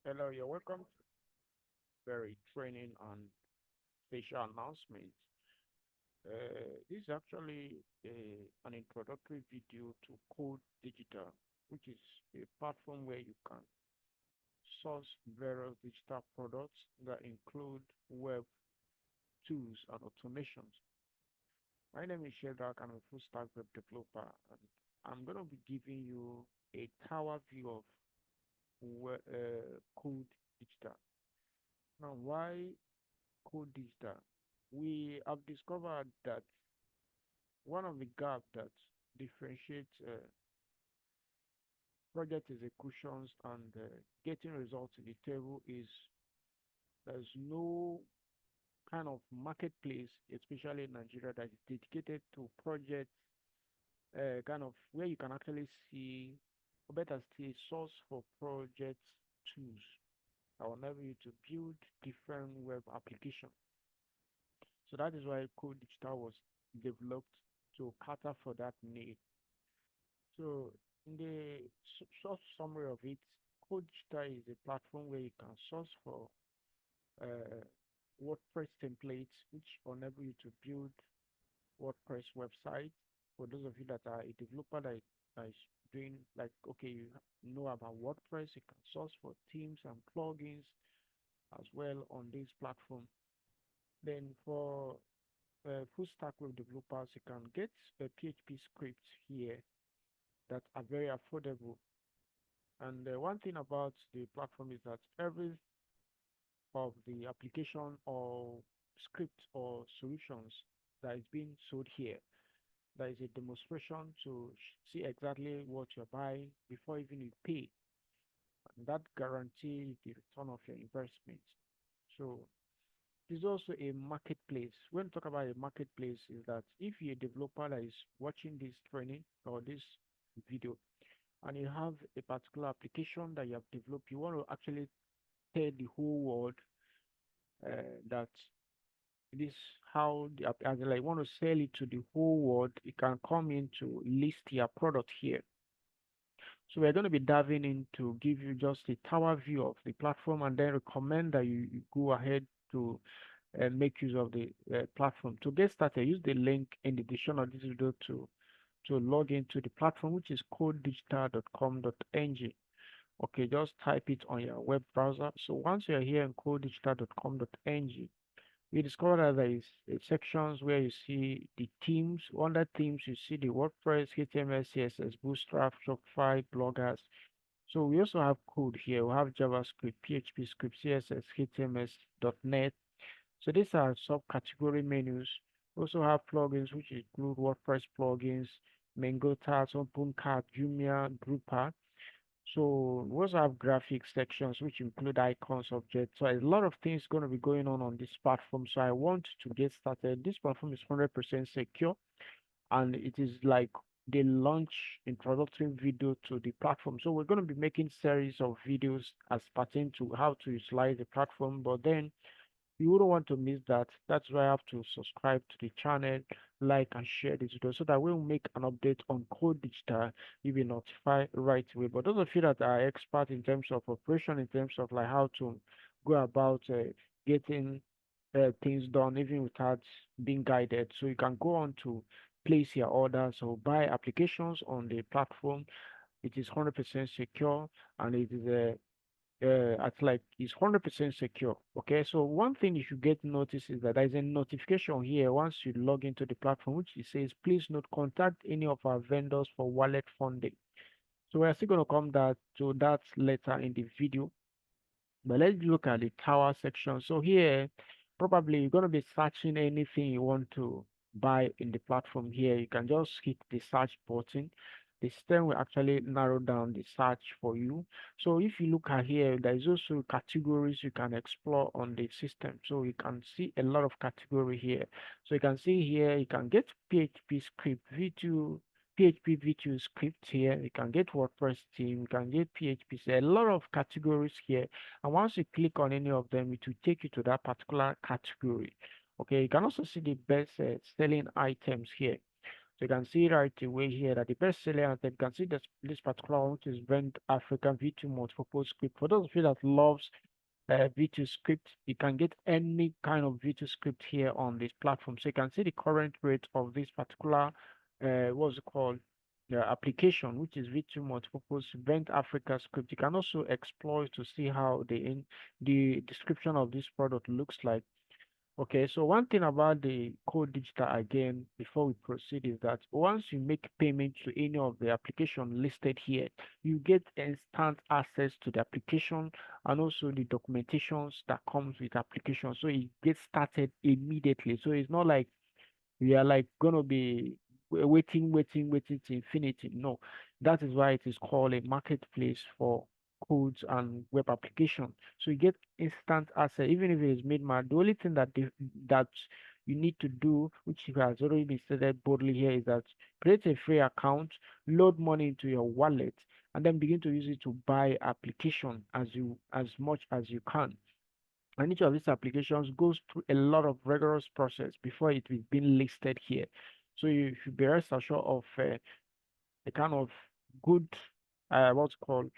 Hello, you're welcome to very training and facial announcement. This is actually an introductory video to Code Digital, which is a platform where you can source various digital products that include web tools and automations. My name is Sheldon. I'm a full stack web developer, and I'm going to be giving you a tower view of Code Digital. Now, why Code Digital? We have discovered that one of the gaps that differentiates project executions and getting results in the table is there's no kind of marketplace, especially in Nigeria, that is dedicated to projects, kind of where you can actually see, or better still, source for project tools that will enable you to build different web applications. So that is why Code Digital was developed to cater for that need. So in the short summary of it, Code Digital is a platform where you can source for uh, WordPress templates, which enable you to build WordPress websites. For those of you that are a developer that is doing like, okay, you know about WordPress, you can source for themes and plugins as well on this platform. Then for full stack web developers, you can get a PHP scripts here that are very affordable. And one thing about the platform is that every of the application or script or solutions that is being sold here, there is a demonstration to see exactly what you're buying before even you pay. And that guarantees the return of your investment. So there's also a marketplace. When we talk about a marketplace, is that if you're a developer that is watching this training or this video and you have a particular application that you have developed, you want to actually tell the whole world that this how the as in like want to sell it to the whole world, you can come in to list your product here. So we're going to be diving in to give you just a tower view of the platform and then recommend that you go ahead to make use of the platform. To get started, use the link in the description of this video to log into the platform, which is codedigital.com.ng. Okay, just type it on your web browser. So once you're here in codedigital.com.ng, we discover that there is sections where you see the themes. Under themes, you see the WordPress, HTML, CSS, Bootstrap, Shopify, bloggers. So we also have code here. We have JavaScript, PHP script, CSS, HTML, .NET. So these are subcategory menus. We also have plugins, which include WordPress plugins, Mango Tags, OpenCart, Jumia, Drupal. So we also have graphics sections which include icons, objects. So a lot of things going to be going on this platform. So I want to get started. This platform is 100% secure, and it is like the launch introductory video to the platform. So we're going to be making series of videos as pertain to how to utilize the platform. But then you wouldn't want to miss that. That's why I have to subscribe to the channel, like and share this video so that we'll make an update on Code Digital. You'll be notified right away. But those of you that are expert in terms of operation, in terms of like how to go about getting things done even without being guided, so you can go on to place your orders or buy applications on the platform. It is 100% secure and it is a at like is 100% secure. Okay, so one thing you should get notice is that there is a notification here once you log into the platform, which it says, please not contact any of our vendors for wallet funding. So we're still going to come that to that later in the video. But let's look at the tower section. So here, probably you're going to be searching anything you want to buy in the platform here. You can just hit the search button. The system will actually narrow down the search for you. So if you look at here, there is also categories you can explore on the system. So you can see a lot of category here. So you can see here, you can get PHP script, V2 PHP VTU script here. You can get WordPress theme, you can get PHP. So a lot of categories here. And once you click on any of them, it will take you to that particular category. Okay, you can also see the best selling items here. So you can see right away here that the best seller, and then you can see this particular one, which is Vent African V2 multipurpose script. For those of you that loves V2 script, you can get any kind of V2 script here on this platform. So you can see the current rate of this particular what's it called, the application, which is V2 multipurpose Vent Africa script. You can also explore to see how the description of this product looks like. Okay, so one thing about the code digital again, before we proceed, is that once you make payment to any of the application listed here, you get instant access to the application and also the documentations that comes with application. So it gets started immediately. So it's not like we are like gonna be waiting to infinity. No, that is why it is called a marketplace for codes and web application. So you get instant access, even if it is made man. The only thing that you need to do, which has already been stated boldly here, is that create a free account, load money into your wallet, and then begin to use it to buy application as much as you can. And each of these applications goes through a lot of rigorous process before it is being listed here. So you should be rest assured of a kind of good, what's called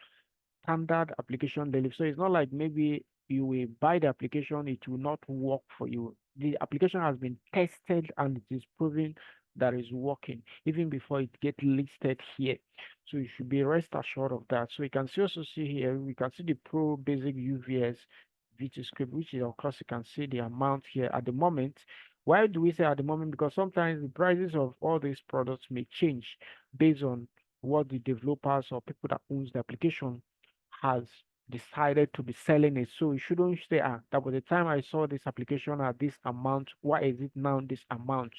standard application delivery. So it's not like maybe you will buy the application, it will not work for you. The application has been tested and it is proven that is working even before it get listed here. So you should be rest assured of that. So you can also see here, we can see the Pro Basic UVS VT script, which is of course you can see the amount here at the moment. Why do we say at the moment? Because sometimes the prices of all these products may change based on what the developers or people that owns the application has decided to be selling it. So you shouldn't say, that was the time I saw this application at this amount. Why is it now this amount?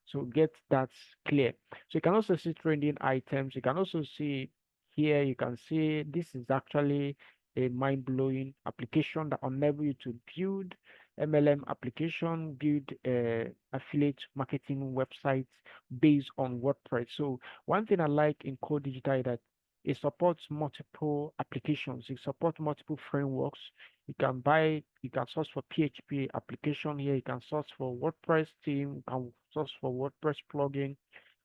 So get that clear. So you can also see trending items. You can also see here, you can see this is actually a mind-blowing application that enable you to build MLM application, build affiliate marketing websites based on WordPress. So one thing I like in Code Digital is that it supports multiple applications. It supports multiple frameworks. You can source for PHP application here. You can source for WordPress theme. You can source for WordPress plugin.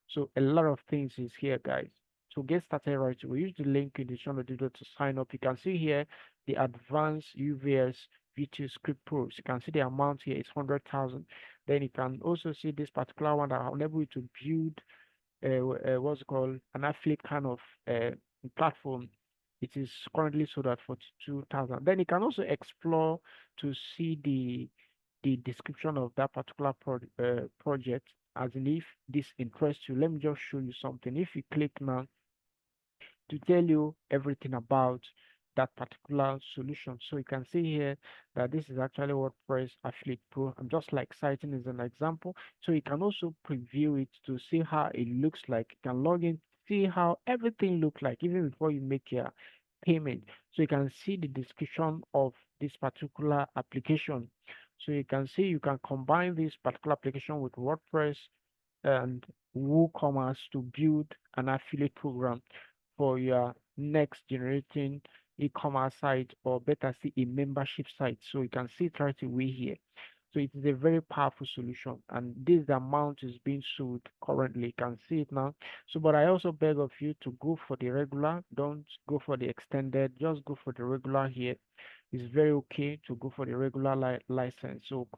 So a lot of things is here, guys. To get started right, we use the link in the show notes to sign up. You can see here the advanced UVS VTU script pros. You can see the amount here is 100,000. Then you can also see this particular one that will enable you to build what's called an affiliate kind of platform. It is currently sold at 42,000. Then you can also explore to see the description of that particular project, as in if this interests you. Let me just show you something. If you click now to tell you everything about that particular solution. So you can see here that this is actually WordPress Affiliate Pro. I'm just like citing as an example. So you can also preview it to see how it looks like. You can log in, see how everything looks like even before you make your payment. So you can see the description of this particular application. So you can see you can combine this particular application with WordPress and WooCommerce to build an affiliate program for your next generating e-commerce site, or better see a membership site. So you can see it right away here. So it is a very powerful solution, and this amount is being sold currently. You can see it now. So, but I also beg of you to go for the regular. Don't go for the extended. Just go for the regular here. It's very okay to go for the regular license. So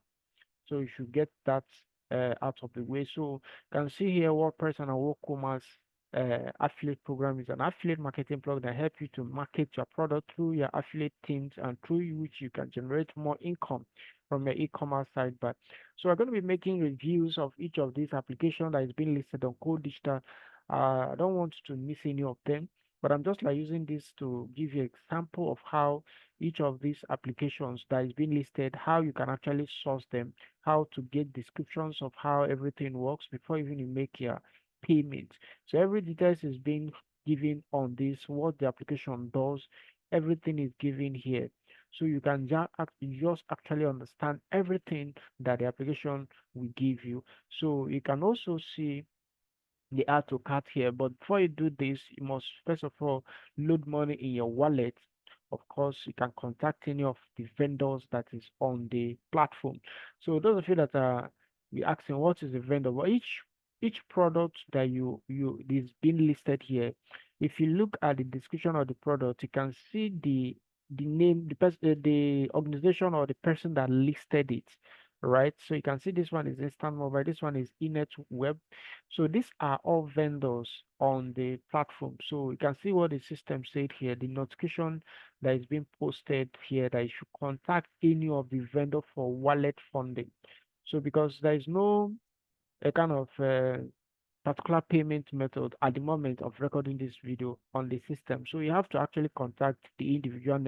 you should get that out of the way. So you can see here WordPress and WooCommerce affiliate program is an affiliate marketing plug that helps you to market your product through your affiliate teams, and through which you can generate more income from your e-commerce site. But so we're going to be making reviews of each of these applications that is being listed on Code Digital. I don't want to miss any of them, but I'm just like using this to give you an example of how each of these applications that is being listed, how you can actually source them, how to get descriptions of how everything works before even you make your payment. So every details is being given on this, what the application does, everything is given here. So you can just actually understand everything that the application will give you. So you can also see the add to cart here. But before you do this, you must first of all load money in your wallet. Of course, you can contact any of the vendors that is on the platform. So those of you that are be asking what is the vendor, well, each each product that you is being listed here, if you look at the description of the product, you can see the name, the person, the organization or the person that listed it, right? So you can see this one is Instant Mobile, this one is Enet Web. So these are all vendors on the platform. So you can see what the system said here, the notification that is being posted here that you should contact any of the vendor for wallet funding. So because there is no a kind of particular payment method at the moment of recording this video on the system. So you have to actually contact the individual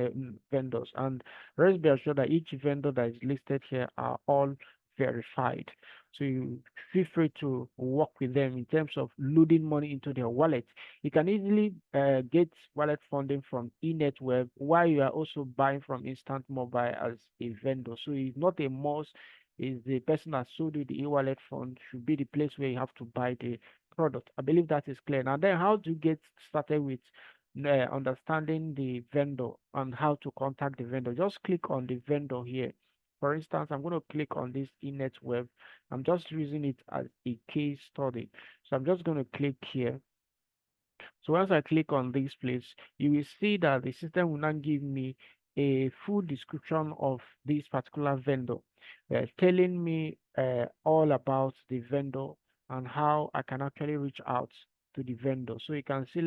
vendors, and rest be assured that each vendor that is listed here are all verified. So you feel free to work with them in terms of loading money into their wallet. You can easily get wallet funding from eNetWeb while you are also buying from Instant Mobile as a vendor. So it's not a must is the person that sold you the e-wallet fund should be the place where you have to buy the product. I believe that is clear. Now, then, how to get started with understanding the vendor and how to contact the vendor? Just click on the vendor here. For instance, I'm going to click on this Enet Web. I'm just using it as a case study. So I'm just going to click here. So once I click on this place, you will see that the system will now give me a full description of this particular vendor, telling me all about the vendor and how I can actually reach out to the vendor. So you can see,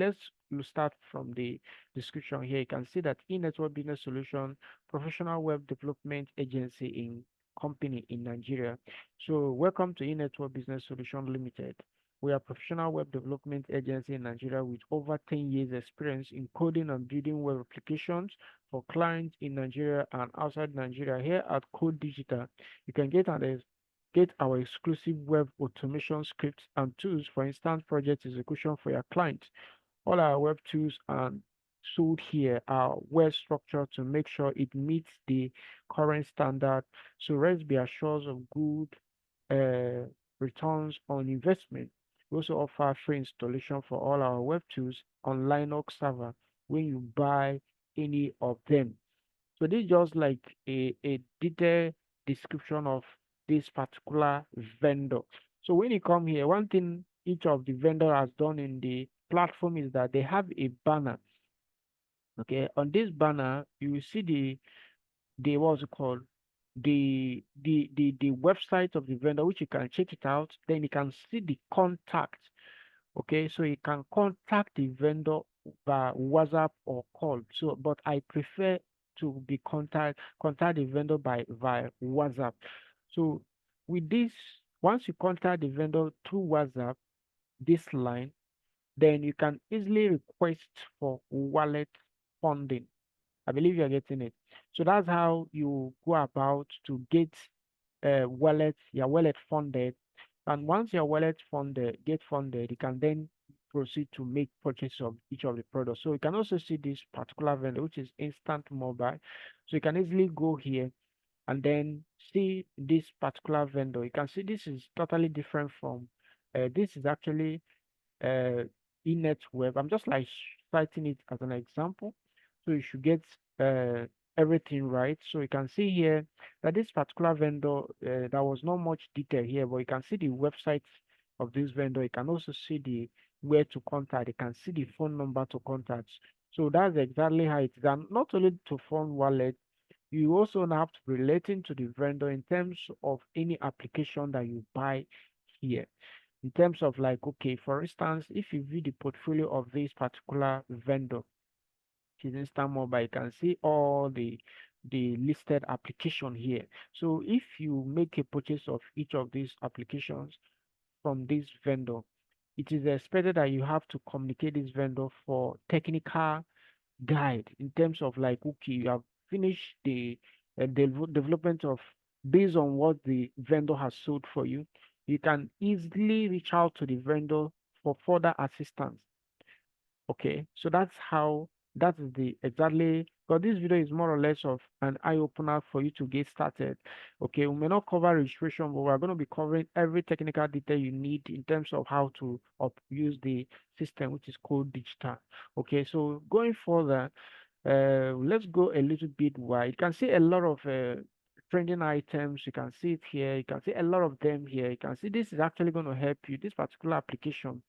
start from the description here. You can see that e-network business solution, professional web development agency in company in Nigeria. So welcome to e-network business solution limited. We are a professional web development agency in Nigeria with over 10 years experience in coding and building web applications for clients in Nigeria and outside Nigeria. Here at Code Digital, you can get our exclusive web automation scripts and tools for instant project execution for your clients. All our web tools are sold here are well structured to make sure it meets the current standard. So rest be assured of good uh, returns on investment. We also offer free installation for all our web tools on Linux server when you buy any of them. So this is just like a detailed description of this particular vendor. So when you come here, one thing each of the vendor has done in the platform is that they have a banner. Okay, on this banner, you will see the what's it called? The website of the vendor, which you can check it out. Then you can see the contact. Okay, so you can contact the vendor via WhatsApp or call. So, but I prefer to be contact the vendor by via WhatsApp. So with this, once you contact the vendor through WhatsApp, this line, then you can easily request for wallet funding. I believe you're getting it. So that's how you go about to get your wallet funded. And once your wallet get funded, you can then proceed to make purchase of each of the products. So you can also see this particular vendor, which is Instant Mobile. So you can easily go here and then see this particular vendor. You can see this is totally different from this is actually uh, Enet Web. I'm just like citing it as an example. So you should get uh, everything right. So you can see here that this particular vendor, there was not much detail here, but you can see the website of this vendor. You can also see the where to contact. You can see the phone number to contact. So that's exactly how it is. And not only to fund wallet, you also now have to be relating to the vendor in terms of any application that you buy here in terms of like, okay, for instance, if you view the portfolio of this particular vendor, which is Instant Mobile, you can see all the listed application here. So if you make a purchase of each of these applications from this vendor, it is expected that you have to communicate this vendor for technical guide in terms of like, okay, you have finished the development of based on what the vendor has sold for you. You can easily reach out to the vendor for further assistance. Okay, so that's how that is the exactly because this video is more or less of an eye opener for you to get started. Okay, we may not cover registration, but we're going to be covering every technical detail you need in terms of how to use the system, which is called digital. Okay, so going further, let's go a little bit wide. You can see a lot of trending items. You can see it here. You can see a lot of them here. You can see this is actually going to help you. This particular application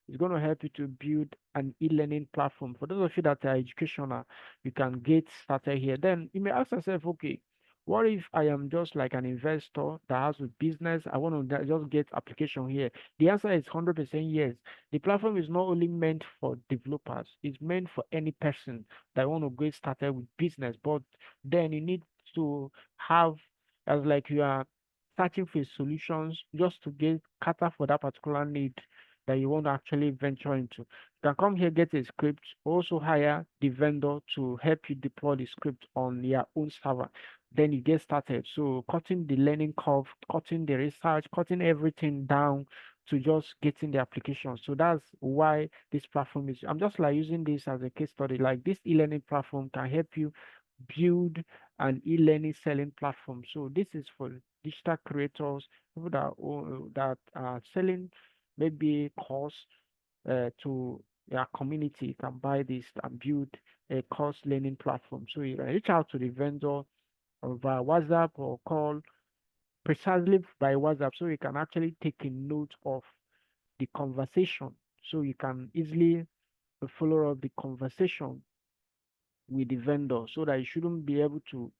is going to help you to build an e-learning platform. For those of you that are educational, you can get started here. Then you may ask yourself, okay, what if I am just like an investor that has a business? I want to just get application here. The answer is 100% yes. The platform is not only meant for developers, it's meant for any person that want to get started with business. But then you need to have, as like you are searching for solutions just to get cater for that particular need that you want to actually venture into. You can come here, get a script, also hire the vendor to help you deploy the script on your own server. Then you get started. So cutting the learning curve, cutting the research, cutting everything down to just getting the application. So that's why this platform is. I'm just like using this as a case study. Like this e-learning platform can help you build an e-learning selling platform. So this is for digital creators, people that are selling maybe course to your community. You can buy this and build a course learning platform. So you can reach out to the vendor or via WhatsApp or call precisely by WhatsApp, so you can actually take a note of the conversation. So you can easily follow up the conversation with the vendor so that you shouldn't be able to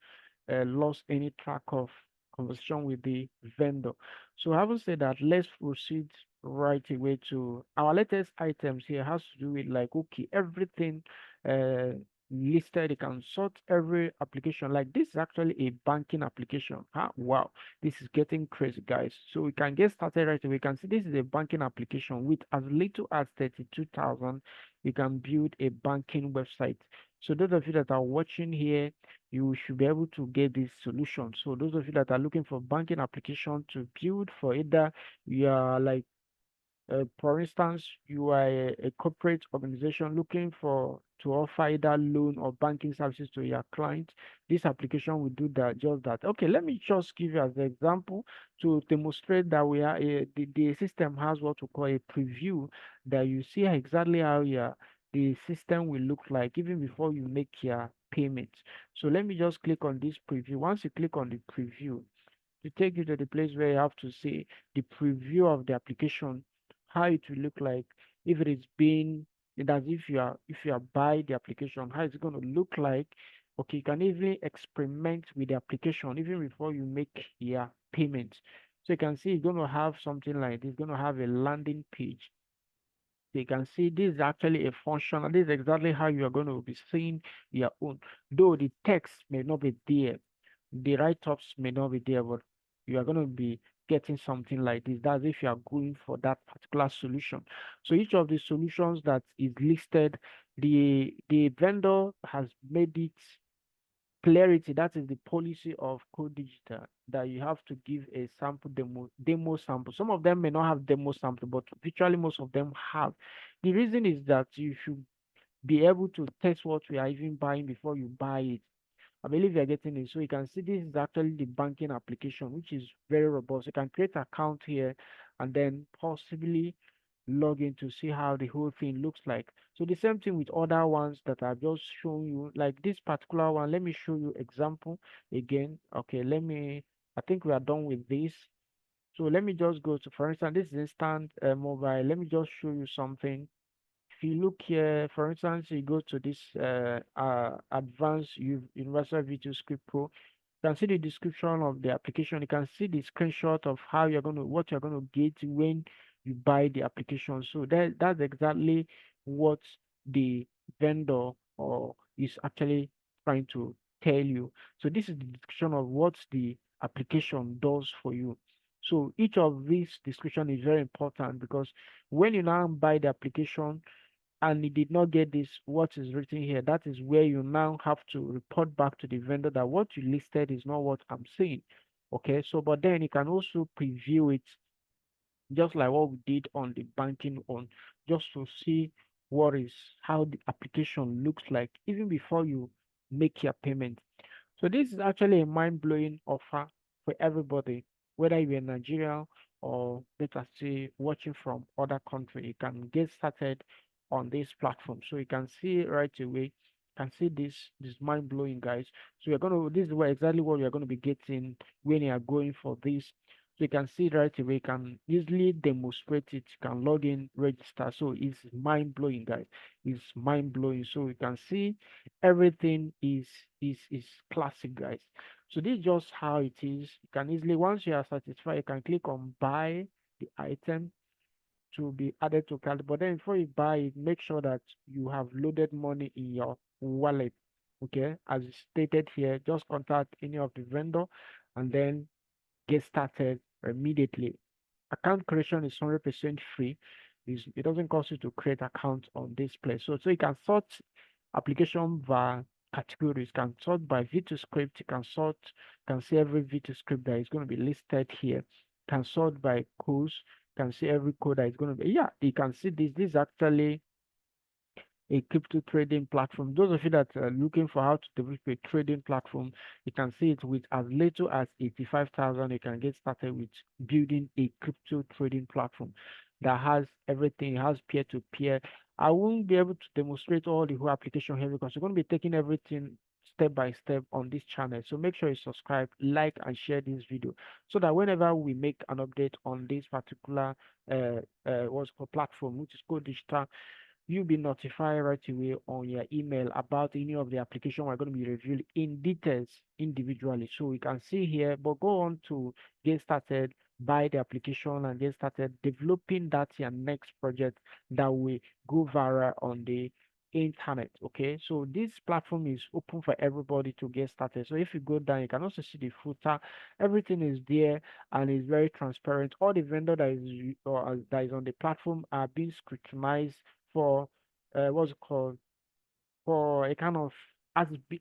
lost any track of conversation with the vendor. So having said that, let's proceed right away to our latest items here has to do with like okay, everything uh listed. You can sort every application. Like this is actually a banking application. Huh? Wow, this is getting crazy, guys. So we can get started right away. We can see this is a banking application with as little as 32,000. You can build a banking website. So those of you that are watching here, you should be able to get this solution. So those of you that are looking for banking application to build for either you are like for instance, you are a corporate organization looking for to offer either loan or banking services to your client. This application will do that, just that. Okay, let me just give you as an example to demonstrate that the system has what we call a preview that you see exactly how your the system will look like even before you make your payment. So let me just click on this preview. Once you click on the preview, to take you to the place where you have to see the preview of the application, how it will look like if it is being as if you are buy the application, how it's going to look like. Okay, you can even experiment with the application even before you make your payment. So you can see it's going to have something like this, going to have a landing page. So you can see this is actually a function, and this is exactly how you are going to be seeing your own. Though the text may not be there, the write-ups may not be there, but you are going to be getting something like this. That's if you are going for that particular solution. So each of the solutions that is listed, the vendor has made it clarity. That is the policy of Code Digital, that you have to give a sample demo sample. Some of them may not have demo sample, but virtually most of them have. The reason is that you should be able to test what we are even buying before you buy it. I believe you're getting it. So you can see this is actually the banking application, which is very robust. You can create an account here and then possibly log in to see how the whole thing looks like. So the same thing with other ones that I've just shown you, like this particular one. Let me show you example again. Okay, I think we are done with this. So let me just go to, for instance, this is instant mobile. Let me just show you something. If you look here, for instance, you go to this advanced universal VTU script pro, you can see the description of the application. You can see the screenshot of how you're going to what you're going to get when you buy the application. So that's exactly what the vendor or is actually trying to tell you. So this is the description of what the application does for you. So each of these description is very important because when you now buy the application and it did not get this what is written here, that is where you now have to report back to the vendor that what you listed is not what I'm saying. Okay, so but then you can also preview it just like what we did on the banking on, just to see what is how the application looks like even before you make your payment. So this is actually a mind-blowing offer for everybody, whether you're in Nigeria or let us say watching from other country. You can get started on this platform. So you can see right away Can see this mind-blowing, guys. So you're gonna this is what exactly what you're gonna be getting when you are going for this. So you can see right away, you can easily demonstrate it, you can log in, register. So it's mind-blowing, guys. It's mind-blowing. So you can see everything is classic, guys. So this is just how it is. You can easily, once you are satisfied, you can click on buy the item to be added to cart. But then before you buy it, make sure that you have loaded money in your wallet. Okay, as stated here, just contact any of the vendor and then get started immediately. Account creation is 100% free. It doesn't cost you to create account on this place. So you can sort application by categories. You can sort by VTU script. You can sort, can see every VTU script that is going to be listed here. You can sort by codes. You can see every code that is going to be. Yeah, you can see this. This is actually a crypto trading platform. Those of you that are looking for how to develop a trading platform, you can see it with as little as 85,000. You can get started with building a crypto trading platform that has everything. It has peer to peer. I won't be able to demonstrate all the whole application here because we're going to be taking everything step by step on this channel. So make sure you subscribe, like, and share this video so that whenever we make an update on this particular what's called platform, which is called digital, you'll be notified right away on your email about any of the application we're going to be reviewing in details individually. So we can see here, but go on to get started, buy the application and get started developing that your next project that will go viral on the internet. Okay, so this platform is open for everybody to get started. So if you go down, you can also see the footer. Everything is there and is very transparent. All the vendor that is or that is on the platform are being scrutinized for what's it called, for a kind of,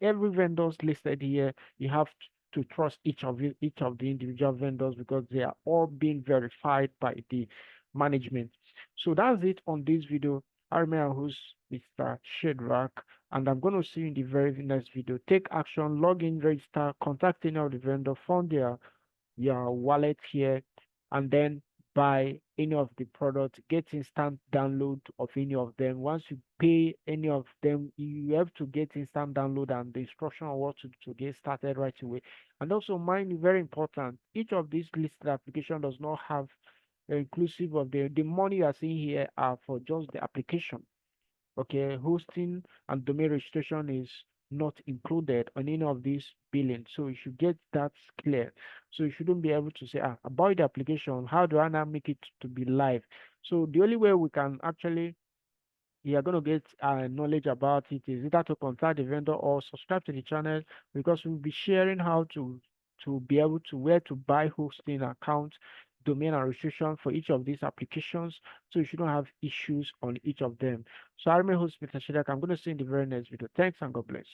every vendors listed here, you have to trust each of the individual vendors because they are all being verified by the management. So that's it on this video. I'm your host, Mr. Shadrack, and I'm going to see you in the very next video. Take action, log in, register, contact any of the vendor, fund your wallet here, and then buy any of the products, get instant download of any of them. Once you pay any of them, you have to get instant download and the instruction on what to get started right away. And also mind, very important, each of these listed application does not have inclusive of the money you are seeing here are for just the application. Okay, hosting and domain registration is not included on any of these billing. So you should get that clear. So you shouldn't be able to say, about the application, how do I now make it to be live? So the only way we can actually, you're going to get knowledge about it is either to contact the vendor or subscribe to the channel, because we'll be sharing how to be able to where to buy hosting account, domain and registration for each of these applications, so you shouldn't have issues on each of them. So I'm your host, Mr. Shedak. I'm going to see you in the very next video. Thanks and God bless.